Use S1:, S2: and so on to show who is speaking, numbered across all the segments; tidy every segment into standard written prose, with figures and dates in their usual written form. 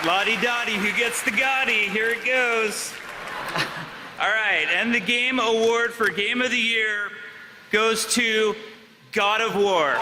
S1: Lottie-dottie, who gets the GOTY? Here it goes. All right, and the game award for Game of the Year goes to God of War.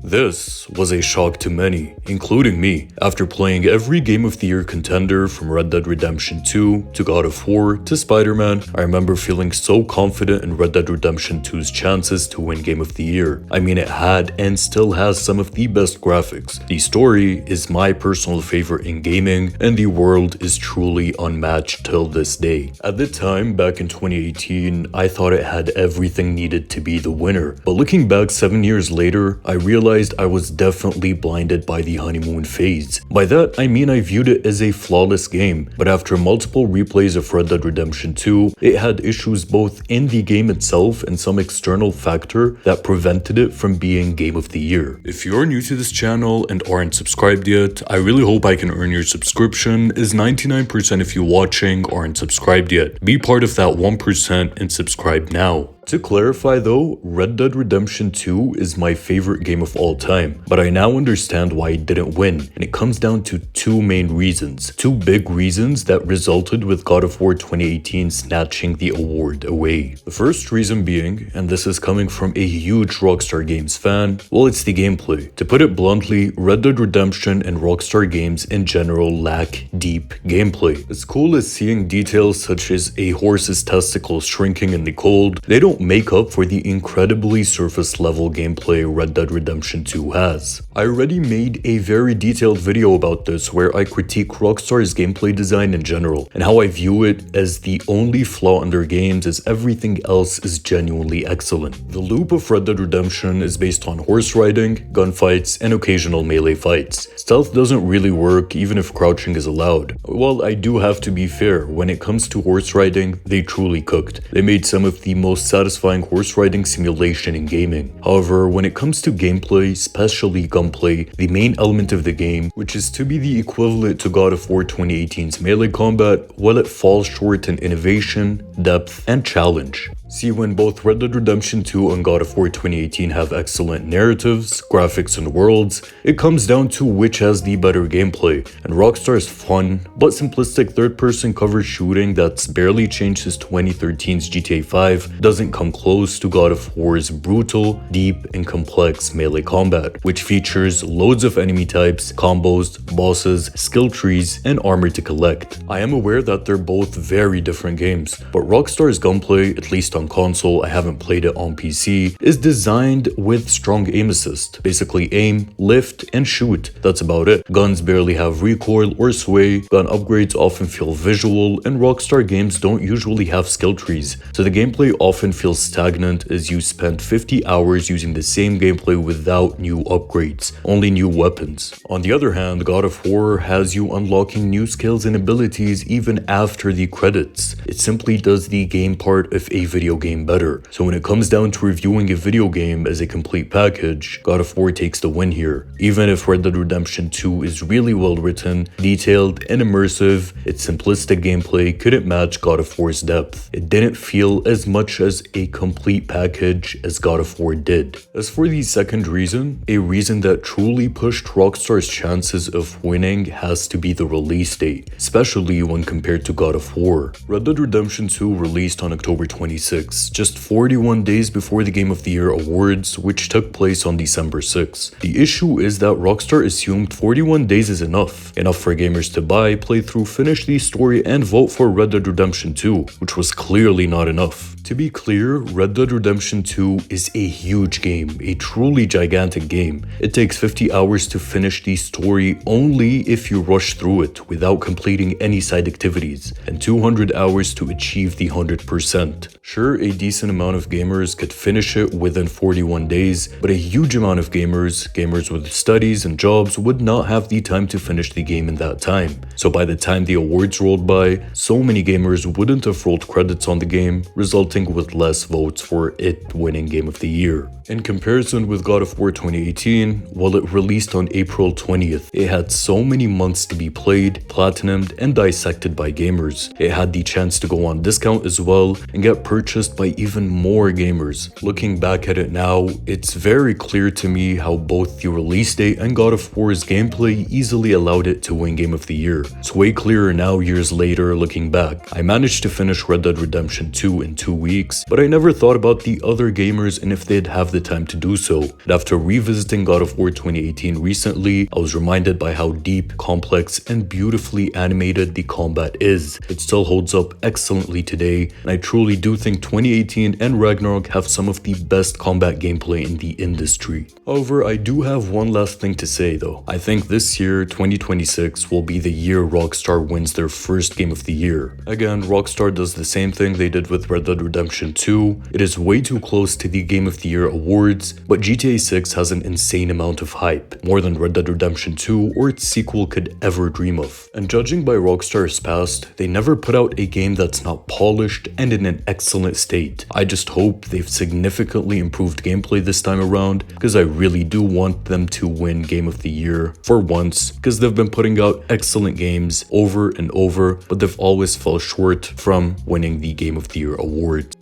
S2: This was a shock to many, including me. After playing every Game of the Year contender from Red Dead Redemption 2 to God of War to Spider-Man, I remember feeling so confident in Red Dead Redemption 2's chances to win Game of the Year. I mean, it had and still has some of the best graphics. The story is my personal favorite in gaming, and the world is truly unmatched till this day. At the time, back in 2018, I thought it had everything needed to be the winner. But looking back 7 years later, I realized I was definitely blinded by the honeymoon phase. By that, I mean I viewed it as a flawless game, but after multiple replays of Red Dead Redemption 2, it had issues both in the game itself and some external factor that prevented it from being Game of the Year. If you're new to this channel and aren't subscribed yet, I really hope I can earn your subscription, as 99% of you watching aren't subscribed yet. Be part of that 1% and subscribe now. To clarify though, Red Dead Redemption 2 is my favorite game of all time, but I now understand why it didn't win, and it comes down to two main reasons. Two big reasons that resulted with God of War 2018 snatching the award away. The first reason being, and this is coming from a huge Rockstar Games fan, well, it's the gameplay. To put it bluntly, Red Dead Redemption and Rockstar Games in general lack deep gameplay. As cool as seeing details such as a horse's testicles shrinking in the cold, they don't make up for the incredibly surface level gameplay Red Dead Redemption 2 has. I already made a very detailed video about this where I critique Rockstar's gameplay design in general, and how I view it as the only flaw in their games as everything else is genuinely excellent. The loop of Red Dead Redemption is based on horse riding, gunfights, and occasional melee fights. Stealth doesn't really work even if crouching is allowed. Well, I do have to be fair, when it comes to horse riding, they truly cooked. They made some of the most satisfying horse riding simulation in gaming. However, when it comes to gameplay, especially gunplay, the main element of the game, which is to be the equivalent to God of War 2018's melee combat, well, it falls short in innovation, depth, and challenge. See, when both Red Dead Redemption 2 and God of War 2018 have excellent narratives, graphics, and worlds, it comes down to which has the better gameplay, and Rockstar's fun, but simplistic third-person cover shooting that's barely changed since 2013's GTA 5 doesn't come close to God of War's brutal, deep, and complex melee combat, which features loads of enemy types, combos, bosses, skill trees, and armor to collect. I am aware that they're both very different games, but Rockstar's gunplay, at least on console, I haven't played it on PC, is designed with strong aim assist. Basically aim, lift, and shoot. That's about it. Guns barely have recoil or sway, gun upgrades often feel visual, and Rockstar games don't usually have skill trees, so the gameplay often feels stagnant as you spend 50 hours using the same gameplay without new upgrades, only new weapons. On the other hand, God of War has you unlocking new skills and abilities even after the credits. It simply does the game part of a video game better. So when it comes down to reviewing a video game as a complete package, God of War takes the win here. Even if Red Dead Redemption 2 is really well written, detailed, and immersive, its simplistic gameplay couldn't match God of War's depth. It didn't feel as much as a complete package as God of War did. As for the second reason, a reason that truly pushed Rockstar's chances of winning has to be the release date, especially when compared to God of War. Red Dead Redemption 2 released on October 26, just 41 days before the Game of the Year awards, which took place on December 6. The issue is that Rockstar assumed 41 days is enough for gamers to buy, play through, finish the story, and vote for Red Dead Redemption 2, which was clearly not enough. To be clear, Red Dead Redemption 2 is a huge game, a truly gigantic game. It takes 50 hours to finish the story only if you rush through it without completing any side activities, and 200 hours to achieve the 100%. Sure, a decent amount of gamers could finish it within 41 days, but a huge amount of gamers with studies and jobs would not have the time to finish the game in that time. So by the time the awards rolled by, so many gamers wouldn't have rolled credits on the game, resulting with less votes for it winning Game of the Year. In comparison with God of War 2018, while it released on April 20th, it had so many months to be played, platinumed, and dissected by gamers. It had the chance to go on discount as well and get purchased by even more gamers. Looking back at it now, it's very clear to me how both the release date and God of War's gameplay easily allowed it to win Game of the Year. It's way clearer now years later looking back. I managed to finish Red Dead Redemption 2 in 2 weeks, but I never thought about the other gamers and if they'd have the time to do so. And after revisiting God of War 2018 recently, I was reminded by how deep, complex, and beautifully animated the combat is. It still holds up excellently today, and I truly do think 2018 and Ragnarok have some of the best combat gameplay in the industry. However, I do have one last thing to say though. I think this year, 2026, will be the year Rockstar wins their first Game of the Year. Again, Rockstar does the same thing they did with Red Dead Redemption 2. It is way too close to the Game of the Year awards, but GTA 6 has an insane amount of hype, more than Red Dead Redemption 2 or its sequel could ever dream of. And judging by Rockstar's past, they never put out a game that's not polished and in an excellent state. I just hope they've significantly improved gameplay this time around, because I really do want them to win Game of the Year for once, because they've been putting out excellent games over and over, but they've always fell short from winning the Game of the Year award.